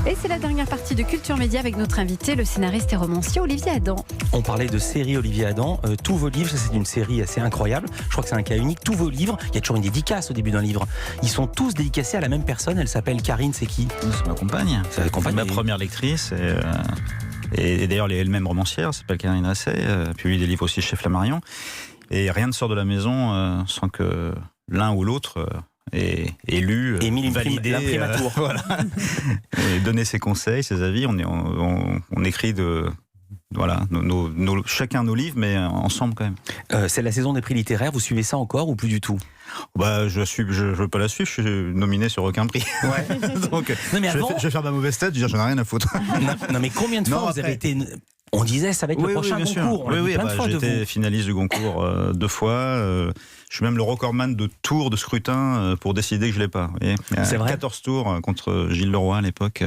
Et c'est la dernière partie de Culture Média avec notre invité, le scénariste et romancier Olivier Adam. On parlait de série Olivier Adam. Tous vos livres, c'est une série assez incroyable. Je crois que c'est un cas unique. Tous vos livres, il y a toujours une dédicace au début d'un livre. Ils sont tous dédicacés à la même personne. Elle s'appelle Karine, c'est qui ? C'est ma compagne. C'est ma première lectrice. Et d'ailleurs, elle est elle-même romancière, elle s'appelle Karine Rasset, publie des livres aussi chez Flammarion. Et rien ne sort de la maison sans que l'un ou l'autre ait lu, validé, l'imprimatur. Voilà. Et donner ses conseils, ses avis. On écrit chacun nos livres, mais ensemble quand même. C'est la saison des prix littéraires. Vous suivez ça encore ou plus du tout ? Je veux pas la suivre. Je suis nominé sur aucun prix. Ouais. Donc, non, mais je vais faire ma mauvaise tête. Je veux dire, j'en ai rien à foutre. non, mais combien de fois vous avez été... On disait ça va être le prochain Goncourt. J'ai été finaliste du Goncourt 2 fois. Je suis même le recordman de tours de scrutin pour décider que je l'ai pas. C'est vrai. 14 tours contre Gilles Leroy à l'époque.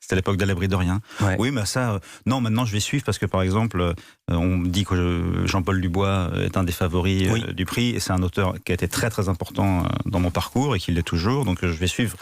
C'était l'époque d'À l'abri de rien. Ouais. Oui, mais ça, non, maintenant je vais suivre parce que par exemple, on me dit que Jean-Paul Dubois est un des favoris du prix. Et c'est un auteur qui a été très très important dans mon parcours et qui l'est toujours. Donc je vais suivre.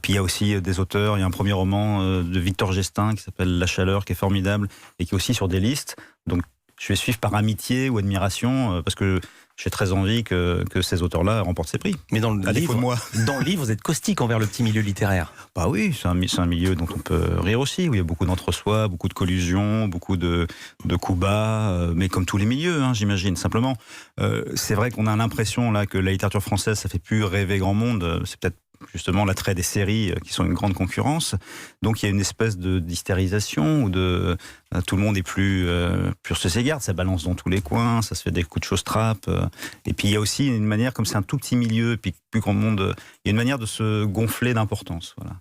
Puis il y a aussi des auteurs, il y a un premier roman de Victor Gestin qui s'appelle La Chaleur, qui est formidable et qui est aussi sur des listes. Donc je vais suivre par amitié ou admiration parce que j'ai très envie que ces auteurs-là remportent ces prix. Mais dans le livre, vous êtes caustique envers le petit milieu littéraire. Bah oui, c'est un milieu dont on peut rire aussi, où il y a beaucoup d'entre-soi, beaucoup de collusions, beaucoup de coups bas, mais comme tous les milieux, j'imagine. Simplement, c'est vrai qu'on a l'impression là que la littérature française, ça fait plus rêver grand monde. C'est peut-être justement l'attrait des séries qui sont une grande concurrence. Donc il y a une espèce d'hystérisation où tout le monde est plus sur ses égards, ça balance dans tous les coins, ça se fait des coups de chausse-trappe. Et puis il y a aussi une manière, comme c'est un tout petit milieu, et puis plus grand monde, il y a une manière de se gonfler d'importance, voilà.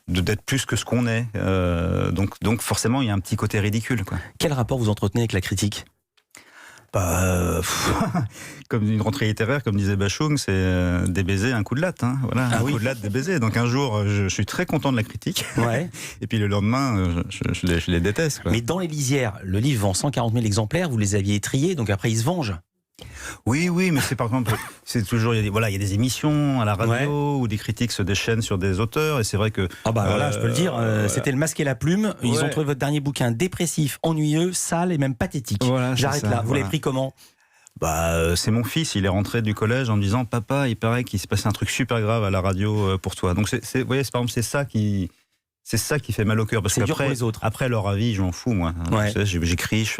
D'être plus que ce qu'on est. Donc forcément il y a un petit côté ridicule, quoi. Quel rapport vous entretenez avec la critique ? Comme une rentrée littéraire, comme disait Bachung, c'est des baisers, un coup de latte. Voilà, un coup de latte, des baisers. Donc un jour, je suis très content de la critique. Ouais. Et puis le lendemain, je les déteste, quoi. Mais dans Les Lisières, le livre vend 140 000 exemplaires, vous les aviez triés, donc après ils se vengent. Oui, mais c'est par exemple, c'est toujours, il y a des émissions à la radio où des critiques se déchaînent sur des auteurs, et c'est vrai que... voilà, je peux le dire, c'était Le Masque et la Plume, ils ont trouvé votre dernier bouquin dépressif, ennuyeux, sale et même pathétique. Voilà, j'arrête là, vous l'avez pris comment ? C'est mon fils, il est rentré du collège en me disant « Papa, il paraît qu'il s'est passé un truc super grave à la radio pour toi ». Donc vous voyez, par exemple, c'est ça qui fait mal au cœur, parce qu'après leur avis, je m'en fous, moi. Ouais. J'écris, je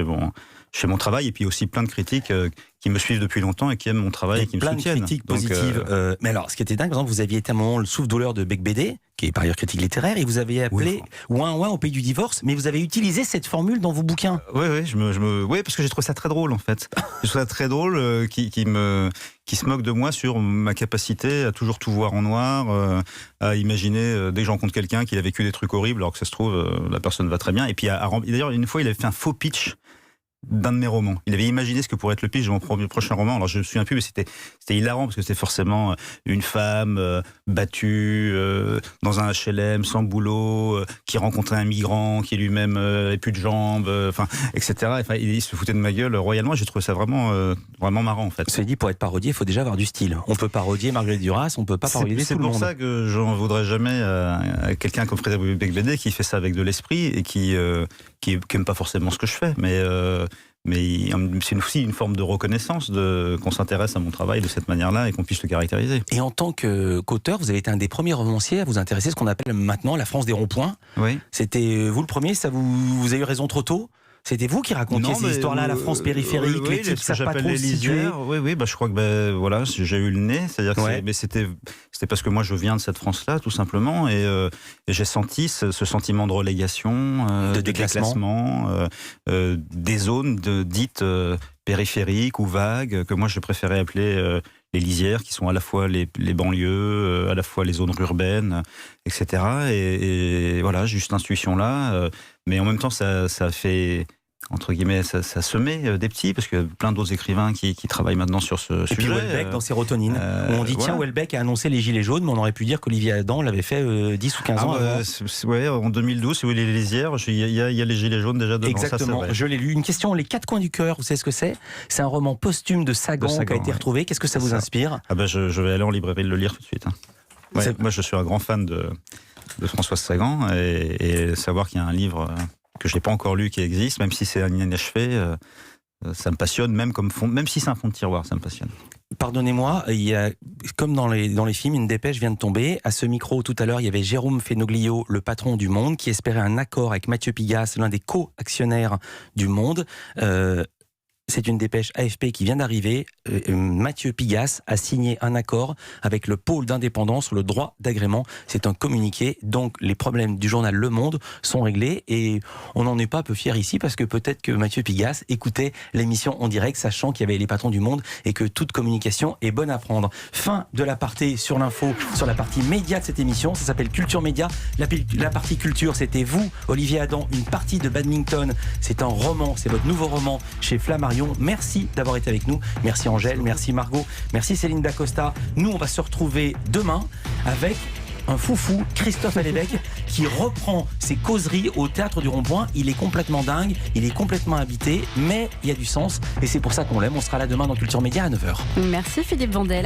fais mon travail, et puis aussi plein de critiques qui me suivent depuis longtemps et qui aiment mon travail et qui me soutiennent. Plein de critiques positives. Mais alors, ce qui était dingue, par exemple, vous aviez été à un moment le souffle-douleur de Bec Bédé, qui est par ailleurs critique littéraire, et vous aviez appelé ouin ouin au pays du divorce, mais vous avez utilisé cette formule dans vos bouquins. Oui, parce que j'ai trouvé ça très drôle, en fait. J'ai trouvé ça très drôle qui se moque de moi sur ma capacité à toujours tout voir en noir, à imaginer, dès que je rencontre quelqu'un, qu'il a vécu des trucs horribles, alors que ça se trouve, la personne va très bien. Et puis, d'ailleurs, une fois, il avait fait un faux pitch d'un de mes romans. Il avait imaginé ce que pourrait être le pitch de mon prochain roman. Alors je me souviens plus, mais c'était hilarant parce que c'était forcément une femme battue dans un HLM sans boulot, qui rencontrait un migrant qui lui-même n'avait plus de jambes, etc. Il se foutait de ma gueule royalement. J'ai trouvé ça vraiment marrant, en fait. C'est dit, pour être parodié, il faut déjà avoir du style. On peut parodier Marguerite Duras, on peut pas parodier tout le monde. C'est pour ça que j'en voudrais jamais à quelqu'un comme Frédéric Becbédé qui fait ça avec de l'esprit et qui aime pas forcément ce que je fais, mais c'est aussi une forme de reconnaissance qu'on s'intéresse à mon travail de cette manière-là et qu'on puisse le caractériser. Et en tant qu'auteur, vous avez été un des premiers romanciers à vous intéresser à ce qu'on appelle maintenant la France des ronds-points. Oui. C'était vous le premier, vous avez eu raison trop tôt ? C'était vous qui racontiez ces histoires-là, la France périphérique, les types qui savent pas trop se situer. Oui, je crois que j'ai eu le nez, c'est-à-dire mais c'était parce que moi je viens de cette France-là, tout simplement, et j'ai senti ce sentiment de relégation, de déclassement, des zones dites périphériques ou vagues que moi je préférais appeler les lisières, qui sont à la fois les banlieues, à la fois les zones urbaines, etc. Et voilà, j'ai eu cette intuition-là. Mais en même temps, ça fait, entre guillemets, ça semait des petits, parce qu'il y a plein d'autres écrivains qui travaillent maintenant sur ce sujet. Et puis Houellebecq dans Sérotonine. On dit, tiens, Houellebecq a annoncé les Gilets jaunes, mais on aurait pu dire qu'Olivier Adam l'avait fait 10 ou 15 ans avant. En 2012, si vous voulez les lisières, il y a les Gilets jaunes déjà devant. Exactement, ça, je l'ai lu. Une question, Les Quatre coins du cœur, vous savez ce que c'est ? C'est un roman posthume de Sagan qui a été retrouvé. Qu'est-ce que ça vous inspire ? Je vais aller en librairie le lire tout de suite. Ouais, moi, je suis un grand fan de Françoise Sagan et savoir qu'il y a un livre que je n'ai pas encore lu qui existe, même si c'est un inachevé, ça me passionne, même si c'est un fond de tiroir, ça me passionne. Pardonnez-moi, il y a, comme dans les films, une dépêche vient de tomber. À ce micro, tout à l'heure, il y avait Jérôme Fenoglio, le patron du Monde, qui espérait un accord avec Mathieu Pigasse, l'un des co-actionnaires du Monde. C'est une dépêche AFP qui vient d'arriver. Mathieu Pigasse a signé un accord avec le pôle d'indépendance sur le droit d'agrément. C'est un communiqué. Donc, les problèmes du journal Le Monde sont réglés et on n'en est pas peu fiers ici parce que peut-être que Mathieu Pigasse écoutait l'émission en direct, sachant qu'il y avait les patrons du Monde et que toute communication est bonne à prendre. Fin de l'aparté sur l'info, sur la partie média de cette émission. Ça s'appelle Culture Média. La partie culture, c'était vous, Olivier Adam, une partie de badminton. C'est un roman, c'est votre nouveau roman chez Flammarion. Merci d'avoir été avec nous. Merci Angèle, merci Margot, merci Céline Dacosta. Nous, on va se retrouver demain avec un foufou, Christophe Alévèque, qui reprend ses causeries au Théâtre du Rond-Point. Il est complètement dingue, il est complètement habité, mais il y a du sens et c'est pour ça qu'on l'aime. On sera là demain dans Culture Média à 9h. Merci Philippe Vandel.